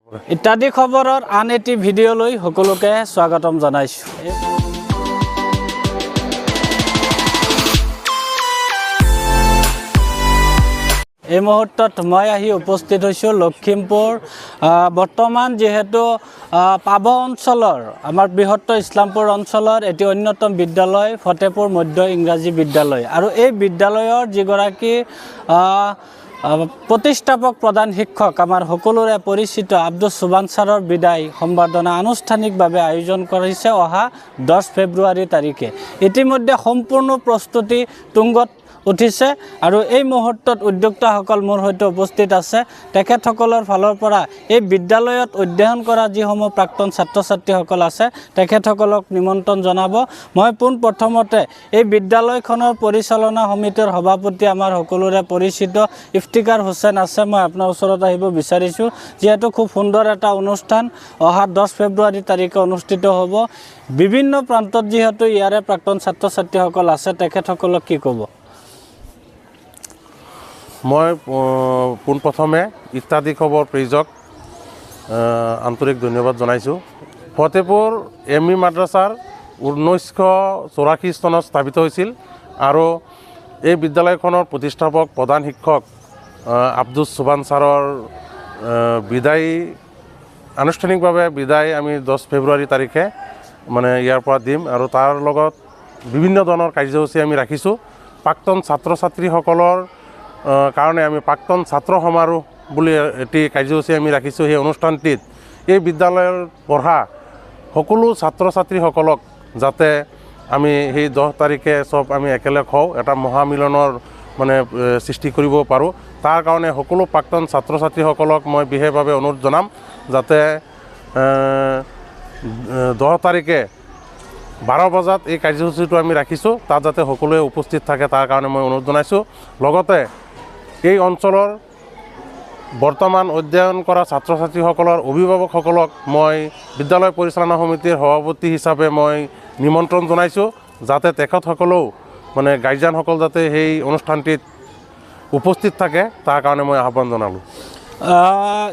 ইত্যাদি খবৰৰ আন এটি ভিডিঅ'লৈ সকলোকে স্বাগতম জনাইছোঁ। এই মুহূৰ্তত মই আহি উপস্থিত হৈছোঁ লখিমপুৰ। বৰ্তমান যিহেতু পাভ অঞ্চলৰ আমাৰ বৃহত্তৰ ইছলামপুৰ অঞ্চলৰ এটি অন্যতম বিদ্যালয় ফতেপুৰ মধ্য ইংৰাজী বিদ্যালয়, আৰু এই বিদ্যালয়ৰ যিগৰাকী প্ৰতিষ্ঠাপক প্ৰধান শিক্ষক আমাৰ সকলোৰে পৰিচিত আব্দুছ চুবান ছাৰৰ বিদায় সম্বৰ্ধনা আনুষ্ঠানিকভাৱে আয়োজন কৰিছে অহা 10 ফেব্ৰুৱাৰী তাৰিখে। ইতিমধ্যে সম্পূৰ্ণ প্ৰস্তুতি তুংগত উঠিছে আৰু এই মুহূৰ্তত উদ্যোক্তাসকল মোৰ সৈতে উপস্থিত আছে। তেখেতসকলৰ ফালৰ পৰা এই বিদ্যালয়ত অধ্যয়ন কৰা যিসমূহ প্ৰাক্তন ছাত্ৰ ছাত্ৰীসকল আছে তেখেতসকলক নিমন্ত্ৰণ জনাব। মই পোনপ্ৰথমতে এই বিদ্যালয়খনৰ পৰিচালনা সমিতিৰ সভাপতি আমাৰ সকলোৰে পৰিচিত ইফতিকাৰ হুছেইন আছে, মই আপোনাৰ ওচৰত আহিব বিচাৰিছোঁ। যিহেতু খুব সুন্দৰ এটা অনুষ্ঠান অহা 10 ফেব্ৰুৱাৰী তাৰিখে অনুষ্ঠিত হ'ব। বিভিন্ন প্ৰান্তত যিহেতু ইয়াৰে প্ৰাক্তন ছাত্ৰ ছাত্ৰীসকল আছে তেখেতসকলক কি ক'ব? মই পোনপ্ৰথমে ইত্যাদি খবৰ পেজক আন্তৰিক ধন্যবাদ জনাইছোঁ। ফতেপুৰ এম.ই. মাদ্ৰাছাৰ 1984 চনত স্থাপিত হৈছিল আৰু এই বিদ্যালয়খনৰ প্ৰতিষ্ঠাপক প্ৰধান শিক্ষক আব্দুছ চুবান ছাৰৰ আনুষ্ঠানিকভাৱে বিদায় আমি 10 ফেব্ৰুৱাৰী তাৰিখে মানে ইয়াৰ পৰা দিম, আৰু তাৰ লগত বিভিন্ন ধৰণৰ কাৰ্যসূচী আমি ৰাখিছোঁ। প্ৰাক্তন ছাত্ৰ ছাত্ৰীসকলৰ কাৰণে আমি প্ৰাক্তন ছাত্ৰ সমাৰোহ বুলি এটি কাৰ্যসূচী আমি ৰাখিছোঁ। সেই অনুষ্ঠানটিত এই বিদ্যালয়ৰ পঢ়া সকলো ছাত্ৰ ছাত্ৰীসকলক যাতে আমি সেই 10 তাৰিখে চব আমি একেলগ হওঁ, এটা মহামিলনৰ মানে সৃষ্টি কৰিব পাৰোঁ। তাৰ কাৰণে সকলো প্ৰাক্তন ছাত্ৰ ছাত্ৰীসকলক মই বিশেষভাৱে অনুৰোধ জনাম যাতে 10 তাৰিখে 12 বজাত এই কাৰ্যসূচীটো আমি ৰাখিছোঁ, তাত যাতে সকলোৱে উপস্থিত থাকে তাৰ কাৰণে মই অনুৰোধ জনাইছোঁ। লগতে এই অঞ্চলৰ বৰ্তমান অধ্যয়ন কৰা ছাত্ৰ ছাত্ৰীসকলৰ অভিভাৱকসকলক মই বিদ্যালয় পৰিচালনা সমিতিৰ সভাপতি হিচাপে মই নিমন্ত্ৰণ জনাইছোঁ, যাতে তেখেতসকলেও মানে গাৰ্জিয়ানসকল যাতে সেই অনুষ্ঠানটিত উপস্থিত থাকে তাৰ কাৰণে মই আহ্বান জনালোঁ।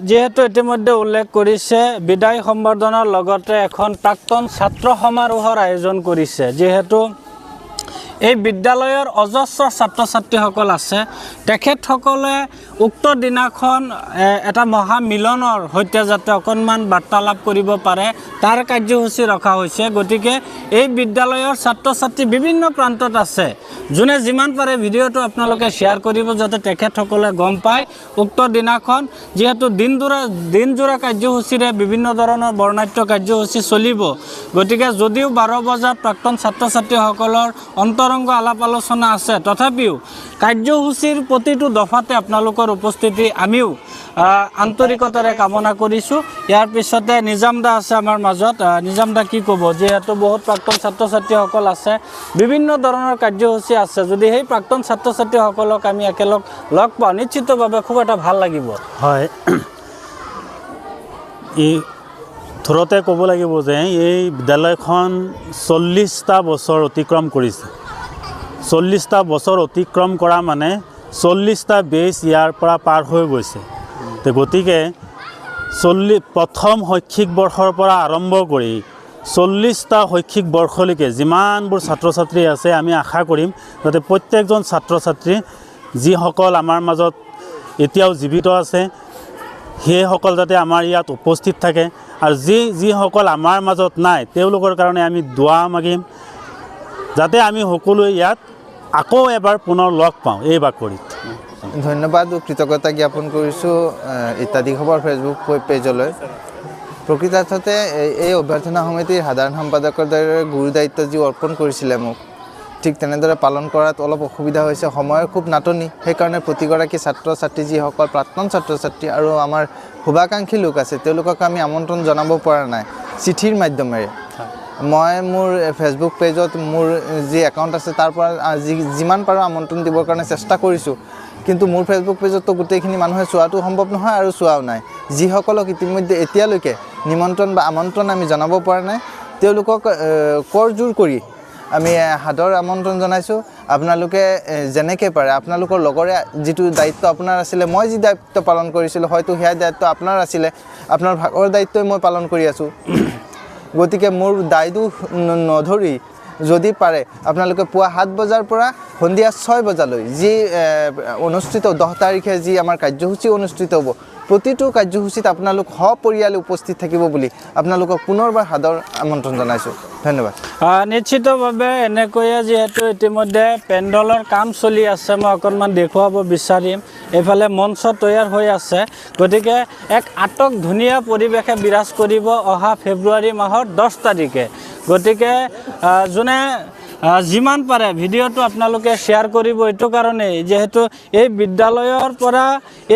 যিহেতু ইতিমধ্যে উল্লেখ কৰিছে বিদায় সম্বৰ্ধনাৰ লগতে এখন প্ৰাক্তন ছাত্ৰ সমাৰোহৰ আয়োজন কৰিছে। যিহেতু এই বিদ্যালয়ৰ অজস্ৰ ছাত্ৰ ছাত্ৰীসকল আছে, তেখেতসকলে উক্ত দিনাখন এটা মহামিলনৰ সৈতে যাতে অকণমান বাৰ্তালাপ কৰিব পাৰে তাৰ কাৰ্যসূচী ৰখা হৈছে। গতিকে এই বিদ্যালয়ৰ ছাত্ৰ ছাত্ৰী বিভিন্ন প্ৰান্তত আছে, যোনে যিমান পাৰে ভিডিঅ'টো আপোনালোকে শ্বেয়াৰ কৰিব যাতে তেখেতসকলে গম পায় উক্ত দিনাখন। যিহেতু দিনজোৰা কাৰ্যসূচীৰে বিভিন্ন ধৰণৰ বৰ্ণাঢ্য কাৰ্যসূচী চলিব, গতিকে যদিও 12 বজাত প্ৰাক্তন ছাত্ৰ ছাত্ৰীসকলৰ অন্তৰংগ আলাপ আলোচনা আছে, তথাপিও কাৰ্যসূচীৰ প্ৰতিটো দফাতে আপোনালোকৰ উপস্থিতি আমিও আন্তৰিকতাৰে কামনা কৰিছোঁ। ইয়াৰ পিছতে নিজাম দা আছে আমাৰ মাজত। নিজাম দা কি ক'ব? যিহেতু বহুত প্ৰাক্তন ছাত্ৰ ছাত্ৰীসকল আছে, বিভিন্ন ধৰণৰ কাৰ্যসূচী আছে, যদি সেই প্ৰাক্তন ছাত্ৰ ছাত্ৰীসকলক আমি একেলগ লগ পাওঁ নিশ্চিতভাৱে খুব এটা ভাল লাগিব। হয়, এই থোৰতে ক'ব লাগিব যে এই বিদ্যালয়খন 40টা বছৰ অতিক্ৰম কৰিছে। 40টা বছৰ অতিক্ৰম কৰা মানে 40টা বেছ ইয়াৰ পৰা পাৰ হৈ গৈছে। তো গতিকে প্ৰথম শৈক্ষিক বৰ্ষৰ পৰা আৰম্ভ কৰি 40টা শৈক্ষিক বৰ্ষলৈকে যিমানবোৰ ছাত্ৰ ছাত্ৰী আছে আমি আশা কৰিম যাতে প্ৰত্যেকজন ছাত্ৰ ছাত্ৰী যিসকল আমাৰ মাজত এতিয়াও জীৱিত আছে সেইসকল যাতে আমাৰ ইয়াত উপস্থিত থাকে, আৰু যিসকল আমাৰ মাজত নাই তেওঁলোকৰ কাৰণে আমি দোৱা মাগিম যাতে আমি সকলোৱে ইয়াত আকৌ এবাৰ পুনৰ লগ পাওঁ এই বাকৰিত। ধন্যবাদ ও কৃতজ্ঞতা জ্ঞাপন কৰিছোঁ ইত্যাদি খবৰ ফেচবুক পেজলৈ। প্ৰকৃতাৰ্থতে এই অভ্যৰ্থনা সমিতিৰ সাধাৰণ সম্পাদকৰ দৰে গুৰু দায়িত্ব যি অৰ্পণ কৰিছিলে মোক, ঠিক তেনেদৰে পালন কৰাত অলপ অসুবিধা হৈছে, সময়ৰ খুব নাটনি। সেইকাৰণে প্ৰতিগৰাকী ছাত্ৰ ছাত্ৰী যিসকল প্ৰাক্তন ছাত্ৰ ছাত্ৰী আৰু আমাৰ শুভাকাংক্ষী লোক আছে তেওঁলোকক আমি আমন্ত্ৰণ জনাব পৰা নাই চিঠিৰ মাধ্যমেৰে। মই মোৰ ফেচবুক পেজত মোৰ যি একাউণ্ট আছে তাৰ পৰা যিমান পাৰোঁ আমন্ত্ৰণ দিবৰ কাৰণে চেষ্টা কৰিছোঁ, কিন্তু মোৰ ফেচবুক পেজততো গোটেইখিনি মানুহে চোৱাটো সম্ভৱ নহয় আৰু চোৱাও নাই। যিসকলক ইতিমধ্যে এতিয়ালৈকে নিমন্ত্ৰণ বা আমন্ত্ৰণ আমি জনাব পৰা নাই তেওঁলোকক কৰজোৰ কৰি আমি সাদৰ আমন্ত্ৰণ জনাইছোঁ। আপোনালোকে যেনেকৈ পাৰে আপোনালোকৰ লগৰে যিটো দায়িত্ব আপোনাৰ আছিলে, মই যি দায়িত্ব পালন কৰিছিলোঁ হয়তো সেয়া দায়িত্ব আপোনাৰ আছিলে, আপোনাৰ ভাগৰ দায়িত্বই মই পালন কৰি আছোঁ। গতিকে মোৰ দায়টো নধৰি যদি পাৰে আপোনালোকে পুৱা 7 বজাৰ পৰা সন্ধিয়া 6 বজালৈ যি অনুষ্ঠিত 10 তাৰিখে যি আমাৰ কাৰ্যসূচী অনুষ্ঠিত হ'ব, প্ৰতিটো কাৰ্যসূচীত আপোনালোক সপৰিয়ালে উপস্থিত থাকিব বুলি আপোনালোকক পুনৰবাৰ সাদৰ আমন্ত্ৰণ জনাইছোঁ। ধন্যবাদ। নিশ্চিতভাৱে এনেকৈয়ে যিহেতু ইতিমধ্যে পেণ্ডেলৰ কাম চলি আছে, মই অকণমান দেখুৱাব বিচাৰিম। এইফালে মঞ্চ তৈয়াৰ হৈ আছে, গতিকে এক আটক ধুনীয়া পৰিৱেশে বিৰাজ কৰিব অহা ফেব্ৰুৱাৰী মাহৰ 10 তাৰিখে। গতিকে যোনে যিমান পাৰে ভিডিঅ'টো আপোনালোকে শ্বেয়াৰ কৰিব, এইটো কাৰণেই যিহেতু এই বিদ্যালয়ৰ পৰা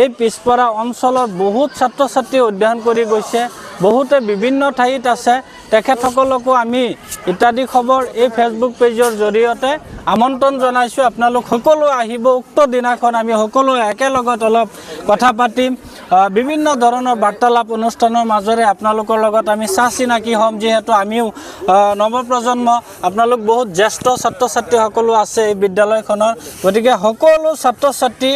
এই পিছপৰা অঞ্চলৰ বহুত ছাত্ৰ ছাত্ৰী অধ্যয়ন কৰি গৈছে, বহুতে বিভিন্ন ঠাইত আছে। তেখেতসকলকো আমি ইত্যাদি খবৰ এই ফেচবুক পেজৰ জৰিয়তে আমন্ত্ৰণ জনাইছোঁ। আপোনালোক সকলো আহিব, উক্ত দিনাখন আমি সকলো একেলগত অলপ কথা পাতিম। বিভিন্ন ধৰণৰ বাৰ্তালাপ অনুষ্ঠানৰ মাজেৰে আপোনালোকৰ লগত আমি চিনাকি হ'ম। যিহেতু আমিও নৱপ্ৰজন্ম, আপোনালোক বহুত জ্যেষ্ঠ ছাত্ৰ ছাত্ৰী সকলো আছে এই বিদ্যালয়খনৰ। গতিকে সকলো ছাত্ৰ ছাত্ৰী,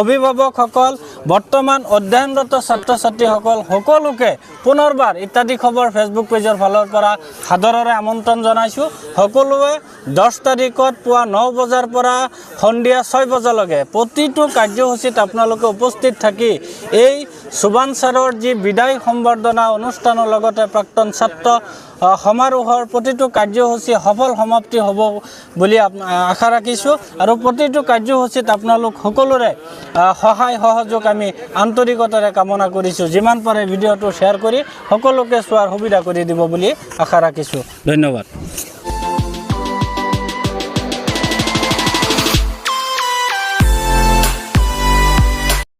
অভিভাৱকসকল, বৰ্তমান অধ্যয়নৰত ছাত্ৰ ছাত্ৰীসকল সকলোকে পুনৰবাৰ ইত্যাদি খবৰ ফেচবুক পেজৰ ফালৰ পৰা সাদৰেৰে আমন্ত্ৰণ জনাইছোঁ। সকলোৱে 10 তাৰিখত পুৱা 9 বজাৰ পৰা সন্ধিয়া 6 বজালৈকে প্ৰতিটো কাৰ্যসূচীত আপোনালোকে উপস্থিত থাকি এই সুবান ছাৰৰ যি বিদায় সম্বৰ্ধনা অনুষ্ঠানৰ লগতে প্ৰাক্তন ছাত্ৰ সমাৰোহৰ প্ৰতিটো কাৰ্যসূচী সফল সমাপ্তি হ'ব বুলি আশা ৰাখিছোঁ। আৰু প্ৰতিটো কাৰ্যসূচীত আপোনালোক সকলোৰে সহায় সহযোগ আমি আন্তৰিকতাৰে কামনা কৰিছোঁ। যিমান পাৰে ভিডিঅ'টো শ্বেয়াৰ কৰি সকলোকে চোৱাৰ সুবিধা কৰি দিব বুলি আশা ৰাখিছোঁ। ধন্যবাদ।